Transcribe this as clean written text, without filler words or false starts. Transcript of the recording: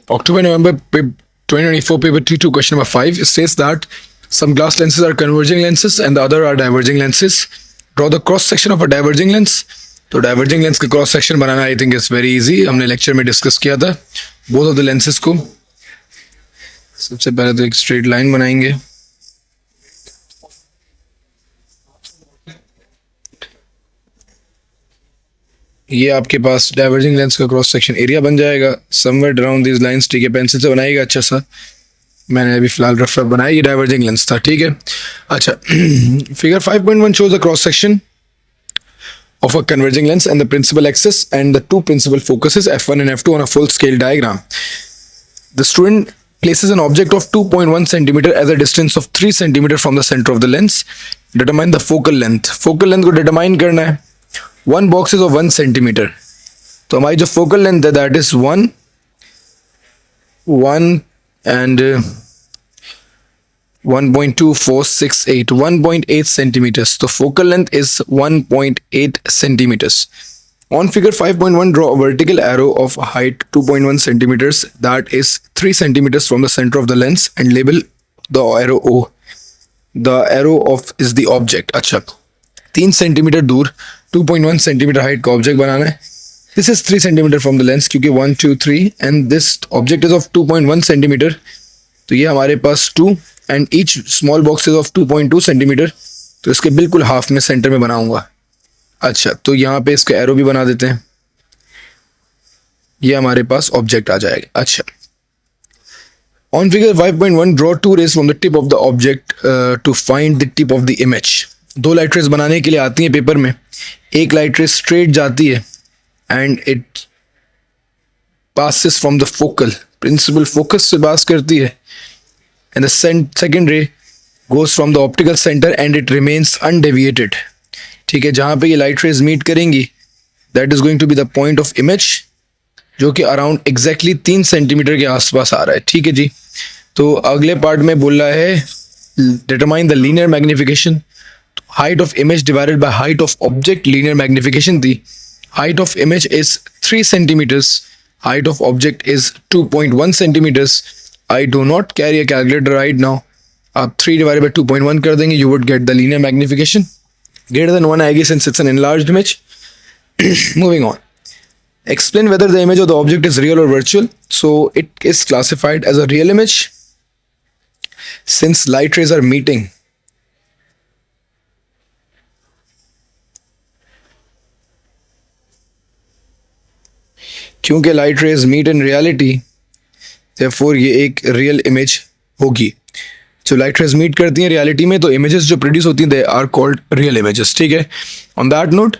October, November 2024 paper T2 question number 5 states that some glass lenses are converging lenses and the other are diverging lenses. Draw the cross section of a diverging lens. तो diverging lens का cross section banana I think is very easy. हमने lecture में discuss किया था both of the lenses को. सबसे पहले तो एक स्ट्रेट लाइन बनाएंगे. ये आपके पास डाइवर्जिंग लेंस का क्रॉस सेक्शन एरिया बन जाएगा समवेयर अराउंड दीज लाइंस. ठीक है, पेंसिल से बनाइएगा अच्छा सा. मैंने अभी फिलहाल रफ बनाया. ये डाइवर्जिंग लेंस था. ठीक है, अच्छा. Figure 5.1 shows the cross section of a converging lens and the principal axis and the two principal focuses f1 and f2 on a full scale diagram. The student places an object of 2.1 centimeter as a distance of 3 centimeter from the center of the lens. Determine the focal length. Focal length को determine करना है. One box is of 1 centimeter. तो हमारी जो focal length है that is 1 and 1.2468 1.8 centimeters. So focal length is 1.8 centimeters. On figure 5.1, draw a vertical arrow of height 2.1 centimeters that is 3 centimeters from the center of the lens and label the arrow O. The arrow of is the object. अच्छा, 3 centimetre दूर 2.1 centimetre height का object बनाना है. This is 3 centimeter from the lens क्योंकि 1 2 3 and this object is of 2.1 centimeter. तो ये हमारे पास 2 and each small box is of 2.2 centimetre. तो इसके बिल्कुल हाफ में सेंटर में बनाऊंगा. अच्छा, तो यहाँ पे इसका एरो भी बना देते हैं. ये हमारे पास ऑब्जेक्ट आ जाएगा. अच्छा, on figure 5.1 draw 2 rays from the tip of the object to find the tip of the image. 2 light rays बनाने के लिए आती है पेपर में. एक लाइट रेज स्ट्रेट जाती है and it passes from the focal principal focus से पास करती है. And the second ray goes from the optical center and it remains undeviated. ठीक है, जहाँ पे ये light rays meet करेंगी that is going to be the point of image जो कि around exactly 3 सेंटीमीटर के आसपास आ रहा है. ठीक है जी. तो अगले पार्ट में बोल रहा है determine the linear magnification. Height of image divided by height of object. linear magnification थी. Height of image is 3 centimeters. Height of object is 2.1 centimeters. I do not carry a calculator right now. आप 3 divided by 2.1 कर देंगे, you would get the linear magnification. Greater than 1 आएगी since it's an enlarged image. Moving on. Explain whether the image of the object is real or virtual. So it is classified as a real image since light rays are meeting. क्योंकि light rays meet in reality, therefore ये एक real image होगी. जो light rays meet करती हैं reality में तो images जो प्रोड्यूस होती हैं they are called real images. ठीक है, ऑन दैट नोट